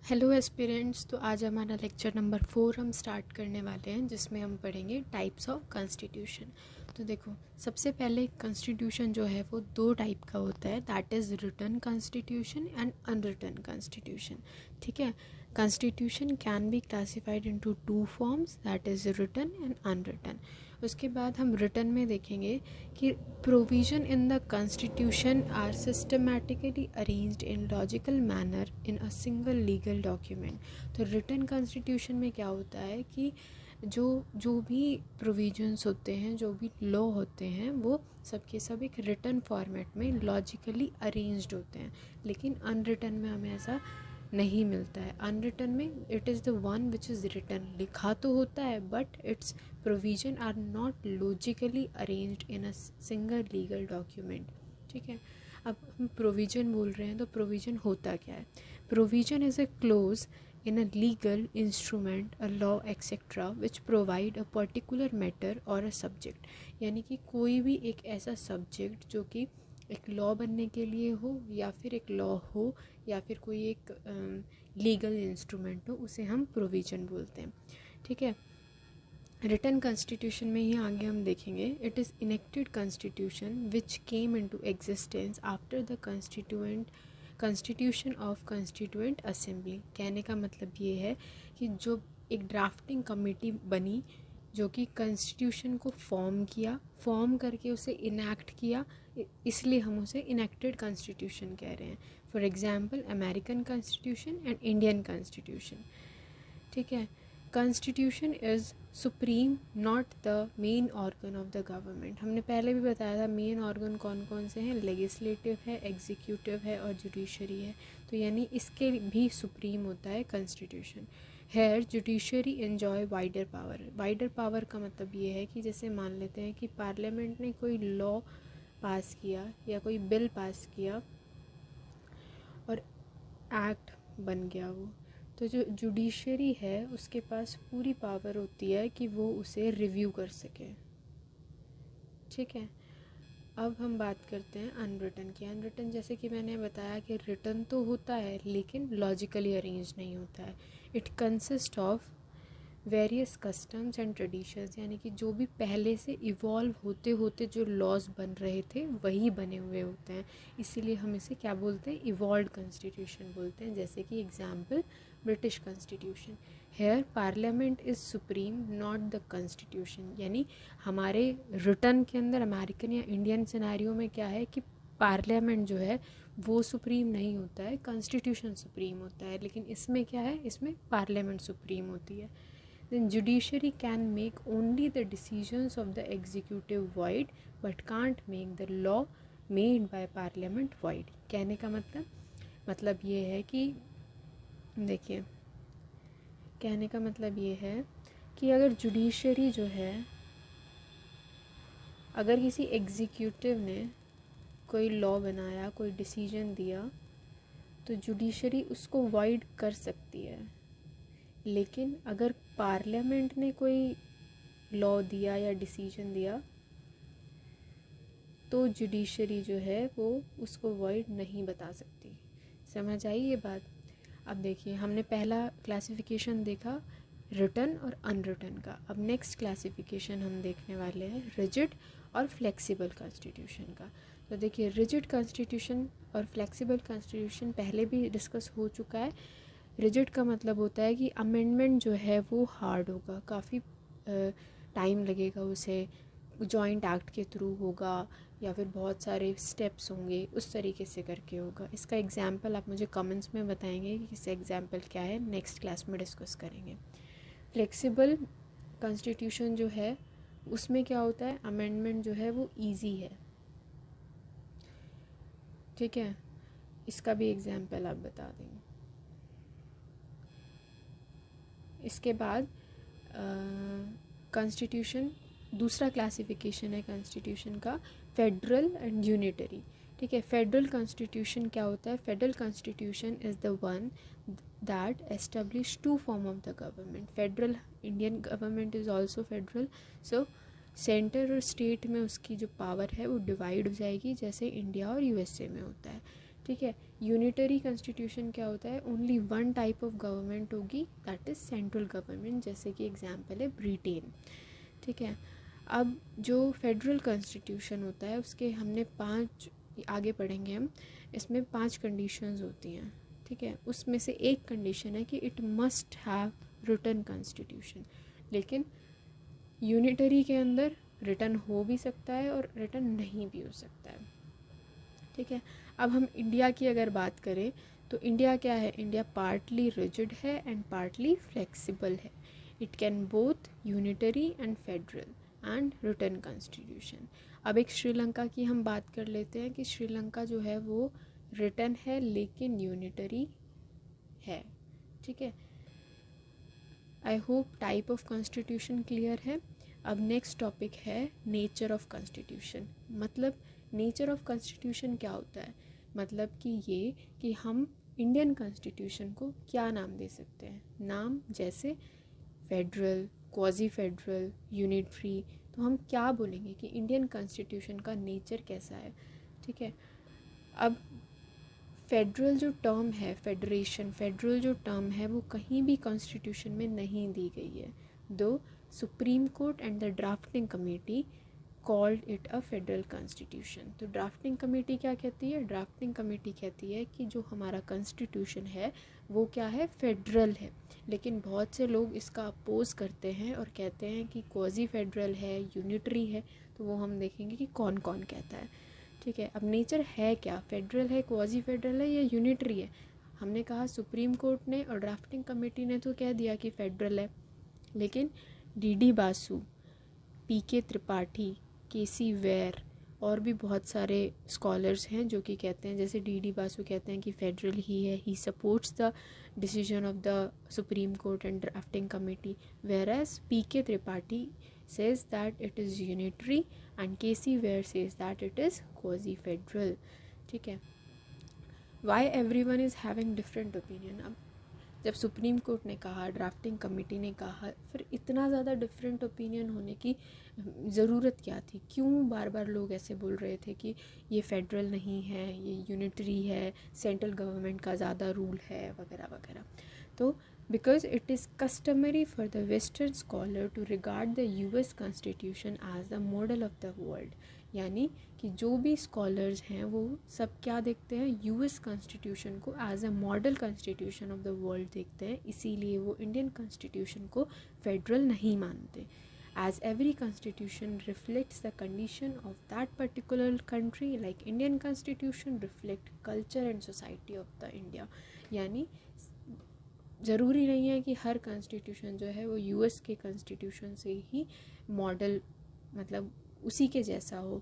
Hello aspirants. तो आज हमारा लेक्चर नंबर 4 हम स्टार्ट करने वाले हैं, जिसमें हम पढ़ेंगे टाइप्स ऑफ कॉन्स्टिट्यूशन। तो देखो, सबसे पहले कॉन्स्टिट्यूशन जो है वो दो टाइप का होता है, that is written constitution and unwritten constitution. ठीक है, constitution can be classified into two forms, that is written and unwritten. उसके बाद हम रिटन में देखेंगे कि provision in the constitution are systematically arranged in logical manner in a single legal document. तो written constitution में क्या होता है कि जो भी प्रोविजंस होते हैं, जो भी लॉ होते हैं, वो सबके सब एक रिटन फॉर्मेट में लॉजिकली अरेंज्ड होते हैं। लेकिन अनरिटन में हमें ऐसा नहीं मिलता है। अनरिटन में it is the one which is written, लिखा तो होता है but its provision are not logically arranged in a single legal document. ठीक है, अब हम प्रोविजन बोल रहे हैं तो प्रोविजन होता क्या है? Provision is a close in a legal instrument, a law etc. which provide a particular matter or a subject। यानी कि कोई भी एक ऐसा सब्जेक्ट जो कि एक लॉ बनने के लिए हो, या फिर एक लॉ हो, या फिर कोई एक लीगल इंस्ट्रूमेंट हो, उसे हम प्रोविजन बोलते हैं। ठीक है, रिटन कॉन्स्टिट्यूशन में ही आगे हम देखेंगे, it is enacted constitution which came into existence after the constitution of constituent assembly. कहने का मतलब ये है कि जो एक ड्राफ्टिंग कमेटी बनी, जो कि कॉन्स्टिट्यूशन को फॉर्म करके उसे इनैक्ट किया, इसलिए हम उसे इनेक्टेड कॉन्स्टिट्यूशन कह रहे हैं। For example American constitution and Indian constitution. ठीक है, constitution is supreme not the main organ of the government. हमने पहले भी बताया था मेन ऑर्गन कौन कौन से हैं, लेजिस्लेटिव है, एग्जीक्यूटिव है और जुडिशरी है। तो यानी इसके भी सुप्रीम होता है constitution. Here judiciary enjoy wider power. Wider power का मतलब ये है कि जैसे मान लेते हैं कि पार्लियामेंट ने कोई लॉ पास किया या कोई बिल पास किया और एक्ट बन गया वो, तो जो जुडिशरी है उसके पास पूरी पावर होती है कि वो उसे रिव्यू कर सके। ठीक है, अब हम बात करते हैं अनरिटन की। अनरिटन जैसे कि मैंने बताया कि रिटन तो होता है लेकिन लॉजिकली अरेंज नहीं होता है। It consist of various customs and traditions, यानी कि जो भी पहले से इवॉल्व होते होते जो लॉज बन रहे थे वही बने हुए होते हैं, इसीलिए हम इसे क्या बोलते हैं, इवॉल्व्ड कॉन्स्टिट्यूशन बोलते हैं। जैसे कि example British constitution, here parliament is supreme not the constitution. यानी हमारे रिटर्न के अंदर अमेरिकन या इंडियन सिनेरियो में क्या है कि पार्लियामेंट जो है वो सुप्रीम नहीं होता है, कॉन्स्टिट्यूशन सुप्रीम होता है। लेकिन इसमें क्या है, इसमें पार्लियामेंट सुप्रीम होती है। Then judiciary can make only the decisions of the executive void but can't make the law made by parliament void। कहने का मतलब ये है कि देखिए, कहने का मतलब ये है कि अगर जुडिशरी जो है, अगर किसी एग्जीक्यूटिव ने कोई लॉ बनाया, कोई डिसीजन दिया, तो जुडिशरी उसको वॉइड कर सकती है। लेकिन अगर पार्लियामेंट ने कोई लॉ दिया या डिसीजन दिया तो जुडिशरी जो है वो उसको वॉइड नहीं बता सकती। समझ आई ये बात? अब देखिए, हमने पहला क्लासिफिकेशन देखा रिटन और अनरिटन का। अब नेक्स्ट क्लासिफिकेशन हम देखने वाले हैं रिजिड और फ्लेक्सिबल कॉन्स्टिट्यूशन का। तो देखिए, रिजिड कॉन्स्टिट्यूशन और फ्लेक्सिबल कॉन्स्टिट्यूशन पहले भी डिस्कस हो चुका है। रिजिड का मतलब होता है कि अमेंडमेंट जो है वो हार्ड होगा, काफ़ी टाइम लगेगा, उसे जॉइंट एक्ट के थ्रू होगा या फिर बहुत सारे स्टेप्स होंगे, उस तरीके से करके होगा। इसका एग्जाम्पल आप मुझे कमेंट्स में बताएंगे कि इसका एग्जाम्पल क्या है, नेक्स्ट क्लास में डिस्कस करेंगे। फ्लेक्सिबल कॉन्स्टिट्यूशन जो है उसमें क्या होता है, अमेंडमेंट जो है वो ईजी है। ठीक है, इसका भी एग्जाम्पल आप बता देंगे। इसके बाद कॉन्स्टिट्यूशन, दूसरा क्लासिफिकेशन है कॉन्स्टिट्यूशन का फेडरल एंड यूनिटरी। ठीक है, फेडरल कॉन्स्टिट्यूशन क्या होता है? Federal constitution is the one that establish two form of the government. Federal, Indian government is also federal, so centre और स्टेट में उसकी जो पावर है वो डिवाइड हो जाएगी, जैसे इंडिया और यूएसए में होता है। ठीक है। यूनिटरी कॉन्स्टिट्यूशन क्या होता है, only one type of government होगी, दैट इज़ सेंट्रल गवर्नमेंट, जैसे कि एग्जांपल है ब्रिटेन, ठीक है। अब जो फेडरल कॉन्स्टिट्यूशन होता है उसके हमने 5 आगे पढ़ेंगे हम, इसमें 5 कंडीशंस होती हैं, ठीक है। उसमें से एक कंडीशन है कि it must have written constitution, लेकिन यूनिटरी के अंदर रिटन हो भी सकता है और रिटन नहीं भी हो सकता है, ठीक है। अब हम इंडिया की अगर बात करें तो इंडिया क्या है, इंडिया पार्टली रिजिड है एंड पार्टली फ्लेक्सिबल है। It can both unitary and federal and written constitution. अब एक श्रीलंका की हम बात कर लेते हैं कि श्रीलंका जो है वो रिटन है लेकिन यूनिटरी है, ठीक है। I hope type of constitution clear है। अब नेक्स्ट टॉपिक है नेचर ऑफ कॉन्स्टिट्यूशन। मतलब नेचर ऑफ कॉन्स्टिट्यूशन क्या होता है, मतलब कि ये कि हम इंडियन कॉन्स्टिट्यूशन को क्या नाम दे सकते हैं। नाम जैसे फेडरल, क्वाजी फेडरल, यूनिटरी, तो हम क्या बोलेंगे कि इंडियन कॉन्स्टिट्यूशन का नेचर कैसा है, ठीक है। अब फेडरल जो टर्म है, फेडरेशन, फेडरल जो टर्म है वो कहीं भी कॉन्स्टिट्यूशन में नहीं दी गई है, दो supreme court and the drafting committee called it a federal constitution. तो ड्राफ्टिंग कमेटी क्या कहती है, ड्राफ्टिंग कमेटी कहती है कि जो हमारा कॉन्स्टिट्यूशन है वो क्या है, फेडरल है। लेकिन बहुत से लोग इसका अपोज करते हैं और कहते हैं कि क्वाजी फेडरल है, यूनिटरी है, तो वो हम देखेंगे कि कौन कौन कहता है, ठीक है। अब नेचर है क्या, फेडरल है, क्वाजी फेडरल है या यूनिटरी है। हमने कहा सुप्रीम कोर्ट ने और ड्राफ्टिंग कमेटी ने तो कह दिया कि फेडरल है, लेकिन डी बासु, पी त्रिपाठी, के वेयर और भी बहुत सारे स्कॉलर्स हैं जो कि कहते हैं, जैसे डी बासु कहते हैं कि फेडरल ही है, he supports the decision of the supreme court and drafting committee, whereas P Tripathi says that it is unitary and K.C. Ware says that it is quasi-federal, ठीक है। Why everyone is having different opinion? अब जब supreme court ने कहा, drafting committee ने कहा, फिर इतना ज़्यादा डिफरेंट ओपिनियन होने की ज़रूरत क्या थी, क्यों बार बार लोग ऐसे बोल रहे थे कि ये फेडरल नहीं है, ये यूनिटरी है, सेंट्रल गवर्नमेंट का ज़्यादा रूल है वगैरह वगैरह। तो because it is customary for the western scholar to regard the US constitution as the model of the world, यानी कि जो भी स्कॉलर्स हैं वो सब क्या देखते हैं, यूएस कॉन्स्टिट्यूशन को as a model constitution of the world देखते हैं, इसीलिए वो इंडियन कॉन्स्टिट्यूशन को फेडरल नहीं मानते। as every constitution reflects the condition of that particular country, like Indian constitution reflect culture and society of the India, यानी ज़रूरी नहीं है कि हर कॉन्स्टिट्यूशन जो है वो यूएस के कॉन्स्टिट्यूशन से ही मॉडल, मतलब उसी के जैसा हो।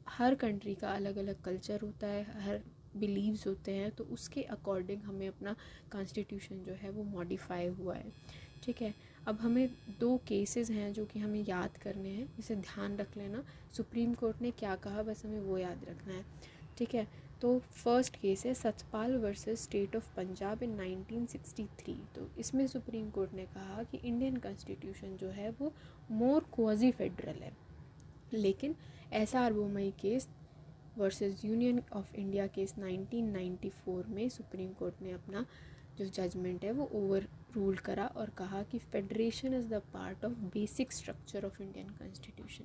हर कंट्री का अलग अलग कल्चर होता है, हर बिलीव्स होते हैं, तो उसके अकॉर्डिंग हमें अपना कॉन्स्टिट्यूशन जो है वो मॉडिफाई हुआ है, ठीक है। अब हमें 2 केसेस हैं जो कि हमें याद करने हैं, इसे ध्यान रख लेना। सुप्रीम कोर्ट ने क्या कहा बस हमें वो याद रखना है, ठीक है। तो फर्स्ट केस है Satpal versus state of Punjab in 1963। तो इसमें सुप्रीम कोर्ट ने कहा कि इंडियन कॉन्स्टिट्यूशन जो है वो मोर क्वाजी फेडरल है, लेकिन SR Bommai case versus union of India case 1994 में सुप्रीम कोर्ट ने अपना जो जजमेंट है वो ओवर रूल करा और कहा कि federation is the part of basic structure of Indian constitution.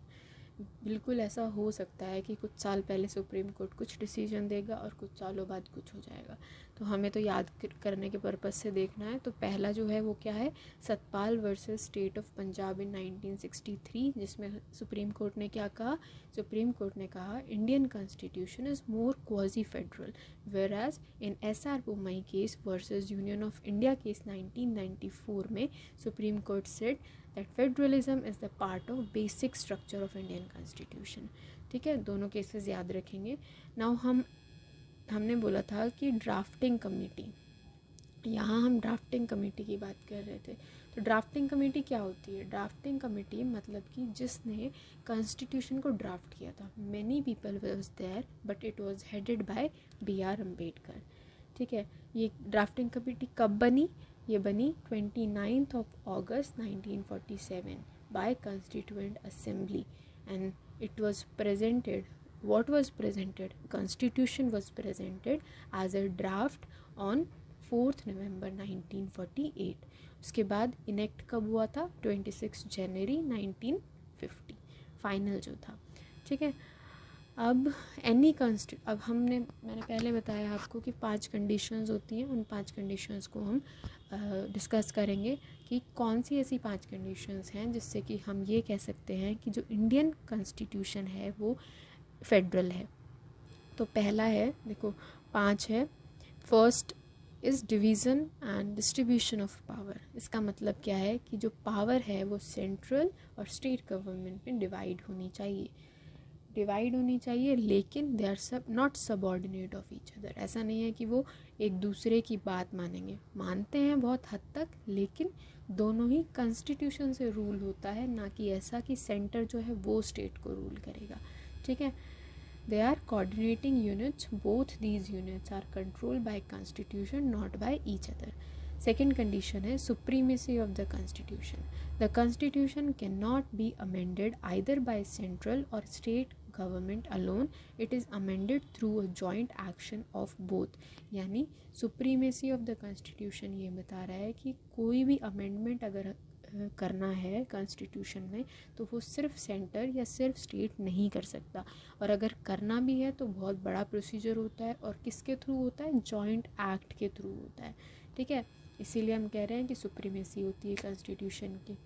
बिल्कुल ऐसा हो सकता है कि कुछ साल पहले सुप्रीम कोर्ट कुछ डिसीजन देगा और कुछ सालों बाद कुछ हो जाएगा, तो हमें तो याद करने के पर्पज़ से देखना है। तो पहला जो है वो क्या है, Satpal versus state of Punjab in 1963, जिसमें सुप्रीम कोर्ट ने क्या कहा, सुप्रीम कोर्ट ने कहा Indian constitution is more quasi federal, where as in SR Bommai case versus union of India case 1994 में supreme court said that federalism is the part of basic structure of Indian constitution, ठीक है। दोनों cases याद रखेंगे। Now हमने बोला था कि ड्राफ्टिंग कमेटी, यहाँ हम ड्राफ्टिंग कमेटी की बात कर रहे थे। तो ड्राफ्टिंग कमेटी क्या होती है, ड्राफ्टिंग कमेटी मतलब कि जिसने कॉन्स्टिट्यूशन को ड्राफ्ट किया था, many people was there but it was headed by BR Ambedkar, ठीक है। ये ड्राफ्टिंग कमेटी कब बनी, ये बनी 29 अगस्त 1947 by constituent assembly and it was presented what was presented? Constitution was presented as a draft on 4th November 1948. उसके बाद इनेक्ट कब हुआ था? 26 जनवरी 1950 फाइनल जो था, ठीक है। अब अब मैंने पहले बताया आपको कि 5 कंडीशंस होती हैं, उन 5 कंडीशंस को हम डिस्कस करेंगे कि कौन सी ऐसी 5 कंडीशंस हैं जिससे कि हम ये कह सकते हैं कि जो इंडियन कॉन्स्टिट्यूशन है वो फेडरल है। तो पहला है, देखो 5 है। First is division and distribution of power. इसका मतलब क्या है कि जो पावर है वो सेंट्रल और स्टेट गवर्नमेंट में डिवाइड होनी चाहिए, लेकिन they are not subordinate of each other. ऐसा नहीं है कि वो एक दूसरे की बात मानते हैं बहुत हद तक, लेकिन दोनों ही कॉन्स्टिट्यूशन से रूल होता है, ना कि ऐसा कि सेंटर जो है वो स्टेट को रूल करेगा, ठीक है। They are coordinating units. Both these units are controlled by constitution, not by each other. Second condition है supremacy of the constitution. The constitution cannot be amended either by central or state government alone. It is amended through a joint action of both. यानी supremacy of the constitution ये बता रहा है कि कोई भी amendment अगर करना है कॉन्स्टिट्यूशन में तो वो सिर्फ सेंटर या सिर्फ स्टेट नहीं कर सकता, और अगर करना भी है तो बहुत बड़ा प्रोसीजर होता है, और किसके थ्रू होता है? जॉइंट एक्ट के थ्रू होता है, ठीक है। इसीलिए हम कह रहे हैं कि सुप्रीमेसी होती है कॉन्स्टिट्यूशन की।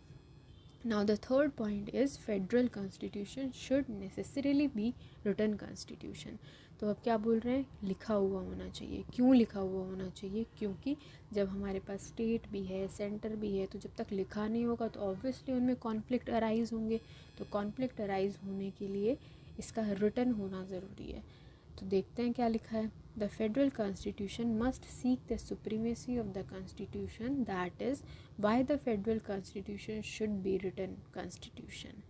Now the third point is federal constitution should necessarily be written constitution. तो अब क्या बोल रहे हैं? लिखा हुआ होना चाहिए। क्यों लिखा हुआ होना चाहिए? क्योंकि जब हमारे पास स्टेट भी है, सेंटर भी है, तो जब तक लिखा नहीं होगा तो ऑब्वियसली उनमें कॉन्फ्लिक्ट अराइज होंगे। तो कॉन्फ्लिक्ट अराइज होने के लिए इसका रिटन होना ज़रूरी है। तो देखते हैं क्या लिखा है। The federal constitution must seek the supremacy of the constitution. That is why the federal constitution should be written constitution.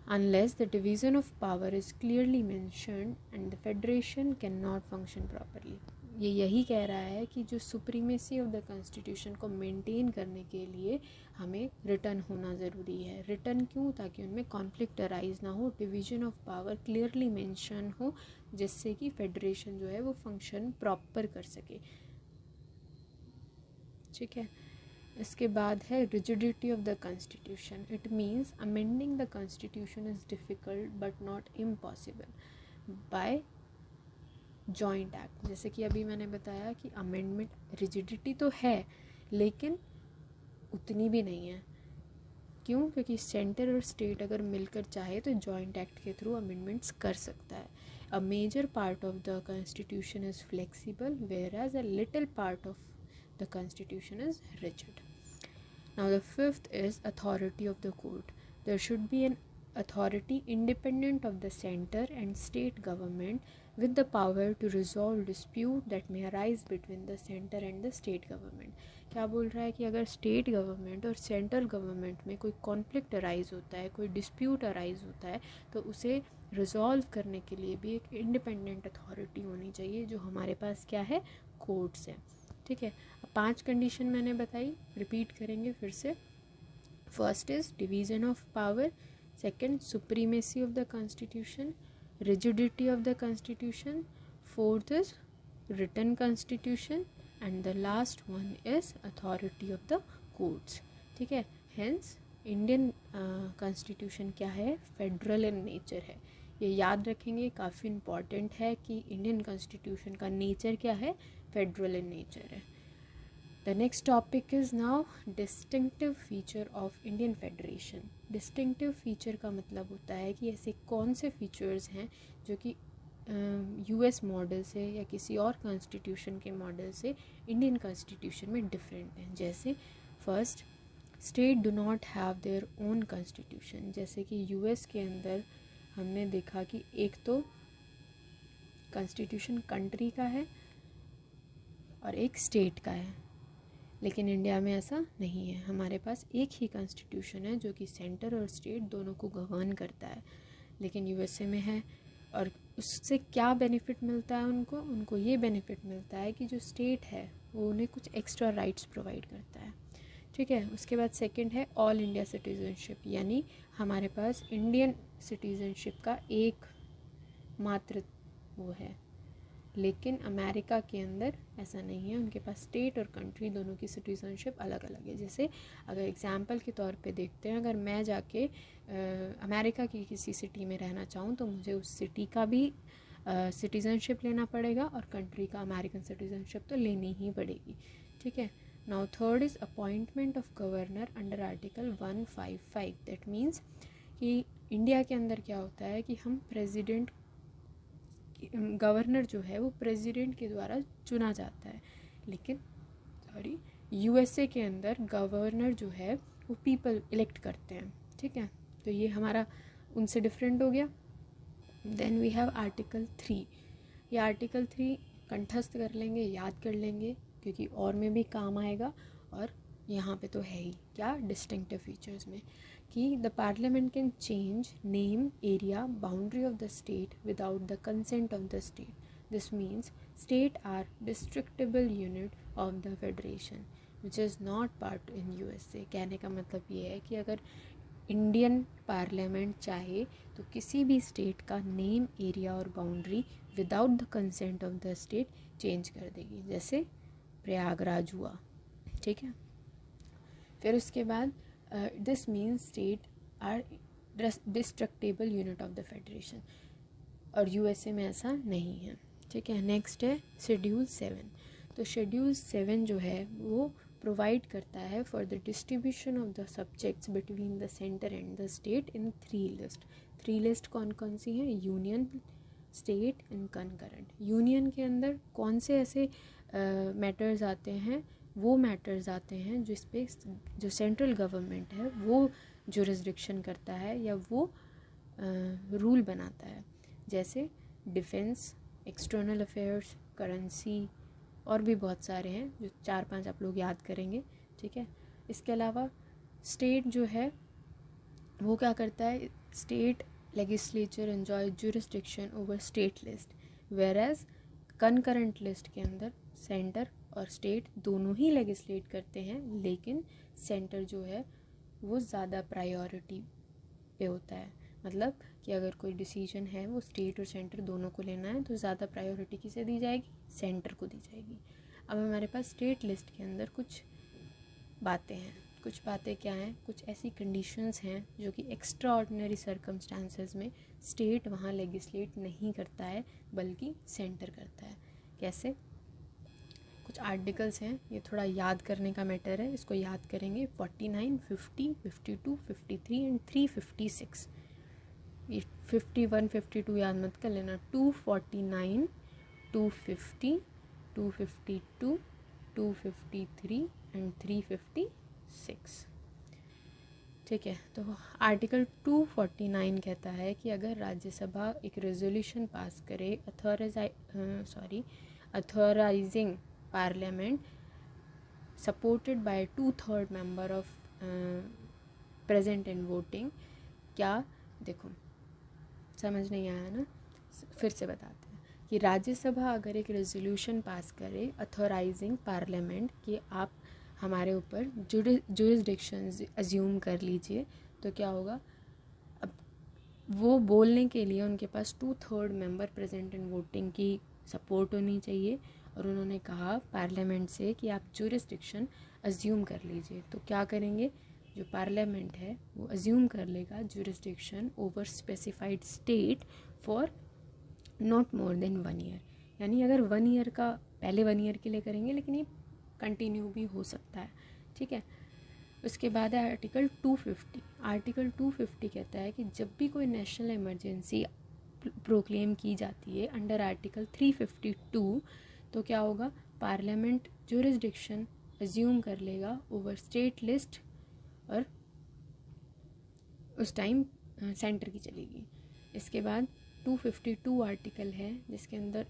Unless the division of power is clearly mentioned and the federation cannot function properly. ये यही कह रहा है कि जो supremacy of the constitution को maintain करने के लिए हमें रिटर्न होना ज़रूरी है। रिटर्न क्यों? ताकि उनमें कॉन्फ्लिक्ट अराइज ना हो, division of power clearly mention हो, जिससे कि फेडरेशन जो है वो फंक्शन प्रॉपर कर सके, ठीक है। इसके बाद है rigidity of the constitution. It means amending the constitution is difficult but not impossible by joint act. जैसे कि अभी मैंने बताया कि अमेंडमेंट रिजिडिटी तो है लेकिन उतनी भी नहीं है। क्यों? क्योंकि सेंटर और स्टेट अगर मिलकर चाहे तो जॉइंट एक्ट के थ्रू अमेंडमेंट्स कर सकता है। A major part of the constitution is flexible where as a little part of the constitution is rigid. Now the fifth is authority of the court. There should be an authority independent of the center and state government with the power to resolve dispute that may arise between the center and the state government. क्या बोल रहा है कि अगर state government और central government में कोई conflict arise होता है, कोई डिस्प्यूट अराइज होता है, तो उसे रिजॉल्व करने के लिए भी एक इंडिपेंडेंट अथॉरिटी होनी चाहिए, जो हमारे पास क्या है? कोर्ट्स हैं, ठीक है। 5 कंडीशन मैंने बताई, रिपीट करेंगे फिर से। First is division of power, second supremacy of the constitution, rigidity of the constitution, fourth is written constitution, and the last one is authority of the courts, ठीक है। हेंस इंडियन कॉन्स्टिट्यूशन क्या है? Federal in nature है। ये याद रखेंगे, काफ़ी important है कि इंडियन कॉन्स्टिट्यूशन का नेचर क्या है? फेडरल इन नेचर है। The next topic is now distinctive feature of Indian federation. Distinctive feature का मतलब होता है कि ऐसे कौन से फीचर्स हैं जो कि यूएस मॉडल से या किसी और कॉन्स्टिट्यूशन के मॉडल से इंडियन कॉन्स्टिट्यूशन में डिफरेंट हैं। जैसे first, state do not have their own constitution. जैसे कि यूएस के अंदर हमने देखा कि एक तो कॉन्स्टिट्यूशन कंट्री का है और एक स्टेट का है, लेकिन इंडिया में ऐसा नहीं है। हमारे पास एक ही कॉन्स्टिट्यूशन है जो कि सेंटर और स्टेट दोनों को गवर्न करता है, लेकिन यूएसए में है। और उससे क्या बेनिफिट मिलता है उनको ये बेनिफिट मिलता है कि जो स्टेट है वो उन्हें कुछ एक्स्ट्रा राइट्स प्रोवाइड करता है, ठीक है। उसके बाद सेकंड है ऑल इंडिया सिटीजनशिप, यानी हमारे पास इंडियन सिटीजनशिप का एक मात्र वो है। लेकिन अमेरिका के अंदर ऐसा नहीं है, उनके पास स्टेट और कंट्री दोनों की सिटीज़नशिप अलग अलग है। जैसे अगर एग्जांपल के तौर पे देखते हैं, अगर मैं जाके अमेरिका की किसी सिटी में रहना चाहूँ तो मुझे उस सिटी का भी सिटीज़नशिप लेना पड़ेगा और कंट्री का अमेरिकन सिटीज़नशिप तो लेनी ही पड़ेगी, ठीक है। Now third is appointment of governor under article 155। That means कि इंडिया के अंदर क्या होता है कि हम प्रेसिडेंट, गवर्नर जो है वो प्रेसिडेंट के द्वारा चुना जाता है, लेकिन यूएसए के अंदर गवर्नर जो है वो पीपल इलेक्ट करते हैं, ठीक है। तो ये हमारा उनसे डिफरेंट हो गया। Then we have article 3। ये आर्टिकल 3 कंठस्थ कर लेंगे, याद कर लेंगे, क्योंकि और में भी काम आएगा। और यहाँ पे तो है ही क्या डिस्टिंक्टिव फीचर्स में कि the parliament can change name, area, boundary of the state without the consent of the state. This means state are destructible unit of the federation which is not part in USA. कहने का मतलब ये है कि अगर Indian parliament चाहे तो किसी भी स्टेट का नेम, एरिया और boundary without the consent of the state change कर देगी, जैसे प्रयागराज हुआ, ठीक है। फिर उसके बाद this means state are destructible unit of the federation, और यूएसए में ऐसा नहीं है, ठीक है। नेक्स्ट है शेड्यूल 7। तो शेड्यूल 7 जो है वो प्रोवाइड करता है for the distribution of the subjects between the centre and the state in 3 list. 3 list कौन कौन सी हैं? Union, state and concurrent. Union के अंदर कौन से ऐसे मैटर्स आते हैं? वो मैटर्स आते हैं जिस पे जो सेंट्रल गवर्नमेंट है वो जुरिस्डिक्शन करता है या वो रूल बनाता है, जैसे डिफेंस, एक्सटर्नल अफेयर्स, करेंसी, और भी बहुत सारे हैं जो 4-5 आप लोग याद करेंगे, ठीक है। इसके अलावा स्टेट जो है वो क्या करता है? State legislature enjoy jurisdiction over state list, where as concurrent list के अंदर सेंटर और स्टेट दोनों ही लेजिस्लेट करते हैं, लेकिन सेंटर जो है वो ज़्यादा प्रायोरिटी पे होता है। मतलब कि अगर कोई डिसीजन है वो स्टेट और सेंटर दोनों को लेना है तो ज़्यादा प्रायोरिटी किसे दी जाएगी? सेंटर को दी जाएगी। अब हमारे पास स्टेट लिस्ट के अंदर कुछ बातें हैं। कुछ बातें क्या हैं? कुछ ऐसी कंडीशंस हैं जो कि एक्स्ट्रा ऑर्डिनरी सर्कमस्टांसेस में स्टेट वहाँ लेजिस्लेट नहीं करता है बल्कि सेंटर करता है। कैसे? कुछ आर्टिकल्स हैं, ये थोड़ा याद करने का मैटर है, इसको याद करेंगे। 49, 50, 52, 53 एंड 356। ये 51, 52 याद मत कर लेना। 249, 250, 252, 253 एंड 356, ठीक है। तो आर्टिकल 249 कहता है कि अगर राज्यसभा एक रेजोल्यूशन पास करे authorising parliament supported by 2/3 member of present in voting, क्या देखो समझ नहीं आया ना, फिर से बताते हैं कि राज्यसभा अगर एक रेजोल्यूशन पास करे अथॉराइजिंग पार्लियामेंट कि आप हमारे ऊपर जुरिस्डिक्शन अज्यूम कर लीजिए, तो क्या होगा? अब वो बोलने के लिए उनके पास 2/3 मेंबर प्रेजेंट इन वोटिंग की सपोर्ट होनी चाहिए, और उन्होंने कहा पार्लियामेंट से कि आप जुरिस्डिक्शन अज्यूम कर लीजिए। तो क्या करेंगे? जो पार्लियामेंट है वो अज्यूम कर लेगा jurisdiction over specified state for not more than 1 year. यानी अगर 1 ईयर का, पहले 1 ईयर के लिए करेंगे, लेकिन ये कंटिन्यू भी हो सकता है, ठीक है। उसके बाद है आर्टिकल 250। आर्टिकल 250 कहता है कि जब भी कोई नेशनल इमरजेंसी प्रोक्लेम की जाती है अंडर आर्टिकल 352, तो क्या होगा? पार्लियामेंट जुरिस्डिक्शन अज्यूम कर लेगा ओवर स्टेट लिस्ट, और उस टाइम सेंटर की चलेगी। इसके बाद 252 आर्टिकल है जिसके अंदर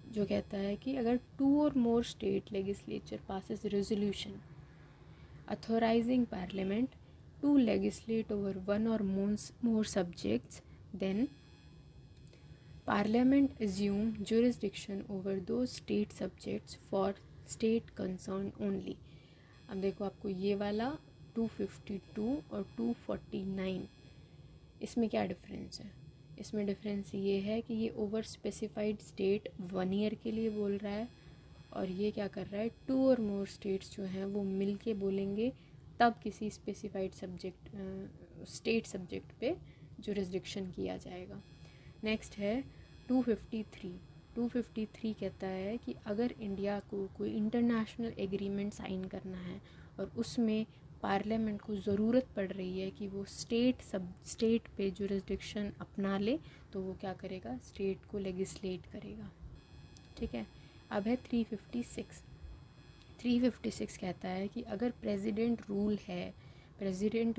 जो कहता है कि अगर 2 और more state legislature passes resolution authorising parliament to legislate over 1 और more subjects, then parliament assume jurisdiction over those state subjects for state concern only। अब देखो आपको ये वाला 252 और 249 इसमें क्या डिफरेंस है? इसमें डिफरेंस ये है कि ये ओवर स्पेसिफाइड स्टेट 1 ईयर के लिए बोल रहा है, और ये क्या कर रहा है, 2 और मोर स्टेट्स जो हैं वो मिल के बोलेंगे, तब किसी स्पेसिफाइड सब्जेक्ट स्टेट सब्जेक्ट पे जुरिस्डिक्शन किया जाएगा। नेक्स्ट है 253। 253 कहता है कि अगर इंडिया को कोई इंटरनेशनल एग्रीमेंट साइन करना है और उसमें पार्लियामेंट को ज़रूरत पड़ रही है कि वो स्टेट पे जुरिस्डिक्शन अपना ले, तो वो क्या करेगा, स्टेट को लेजिस्लेट करेगा। ठीक है। अब है 356। 356 कहता है कि अगर प्रेसिडेंट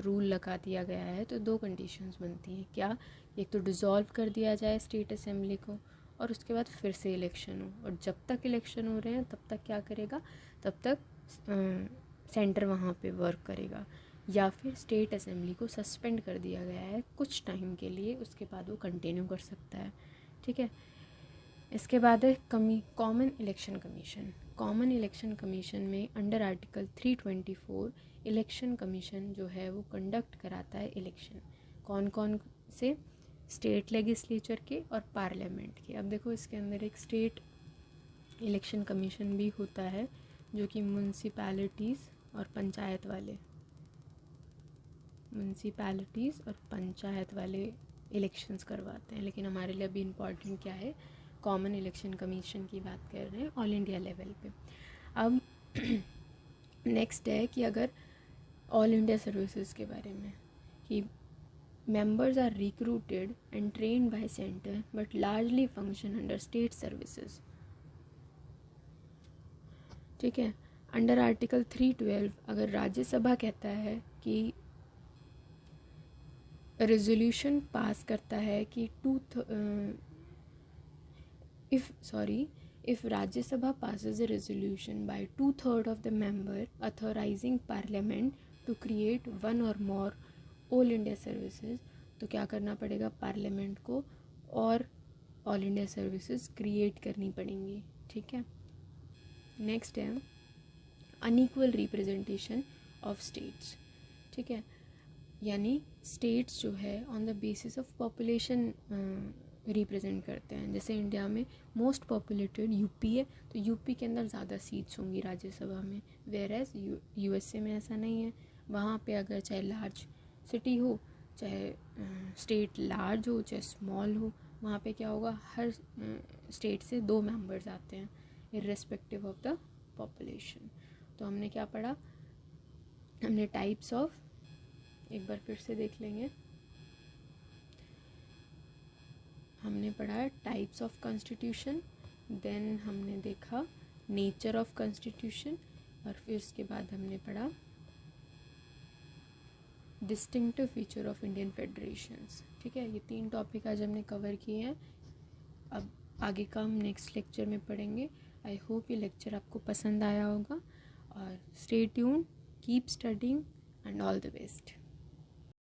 रूल लगा दिया गया है तो 2 कंडीशंस बनती हैं। क्या? एक तो डिज़ोल्व कर दिया जाए स्टेट असेंबली को, और उसके बाद फिर से इलेक्शन हो, और जब तक इलेक्शन हो रहे हैं तब तक क्या करेगा, तब तक सेंटर वहाँ पे वर्क करेगा, या फिर स्टेट असेंबली को सस्पेंड कर दिया गया है कुछ टाइम के लिए, उसके बाद वो कंटिन्यू कर सकता है। ठीक है। इसके बाद है common election commission. Common election commission में अंडर आर्टिकल 324 इलेक्शन कमीशन जो है वो कंडक्ट कराता है इलेक्शन। कौन कौन से? स्टेट लेजिस्लेचर के और पार्लियामेंट के। अब देखो इसके अंदर एक स्टेट इलेक्शन कमीशन भी होता है जो कि म्यूनसिपैलिटीज़ और पंचायत वाले इलेक्शंस करवाते हैं। लेकिन हमारे लिए अभी इम्पॉर्टेंट क्या है, कॉमन इलेक्शन कमीशन की बात कर रहे हैं ऑल इंडिया लेवल पे। अब नेक्स्ट है कि अगर ऑल इंडिया सर्विसेज के बारे में, कि members are recruited and trained by center but largely function under state services। ठीक है। अंडर आर्टिकल 312 अगर राज्यसभा कहता है कि रेजोल्यूशन पास करता है कि if Rajya Sabha passes a resolution by 2/3 of the member authorizing parliament to create one or more all India services, तो क्या करना पड़ेगा, पार्लियामेंट को और ऑल इंडिया सर्विसेज क्रिएट करनी पड़ेंगी। ठीक है। नेक्स्ट है अनइक्वल रिप्रेजेंटेशन ऑफ स्टेट्स। ठीक है। यानी स्टेट्स जो है on the basis of population represent करते हैं। जैसे इंडिया में मोस्ट पॉपुलेटेड यूपी है, तो यूपी के अंदर ज़्यादा सीट्स होंगी राज्यसभा में, वेयर एज यूएसए में ऐसा नहीं है। वहाँ पे अगर चाहे लार्ज सिटी हो, चाहे स्टेट लार्ज हो, चाहे स्मॉल हो, वहाँ पे क्या होगा, हर स्टेट से 2 मेंबर्स आते हैं इर्रेस्पेक्टिव ऑफ द पॉपुलेशन। तो हमने क्या पढ़ा, हमने टाइप्स ऑफ, एक बार फिर से देख लेंगे, हमने पढ़ा टाइप्स ऑफ कॉन्स्टिट्यूशन, देन हमने देखा नेचर ऑफ कॉन्स्टिट्यूशन, और फिर उसके बाद हमने पढ़ा distinctive feature of Indian federations. ठीक है। ये 3 टॉपिक आज हमने कवर किए हैं। अब आगे का हम नेक्स्ट लेक्चर में पढ़ेंगे। आई होप ये लेक्चर आपको पसंद आया होगा, और stay tune, keep studying and all the best.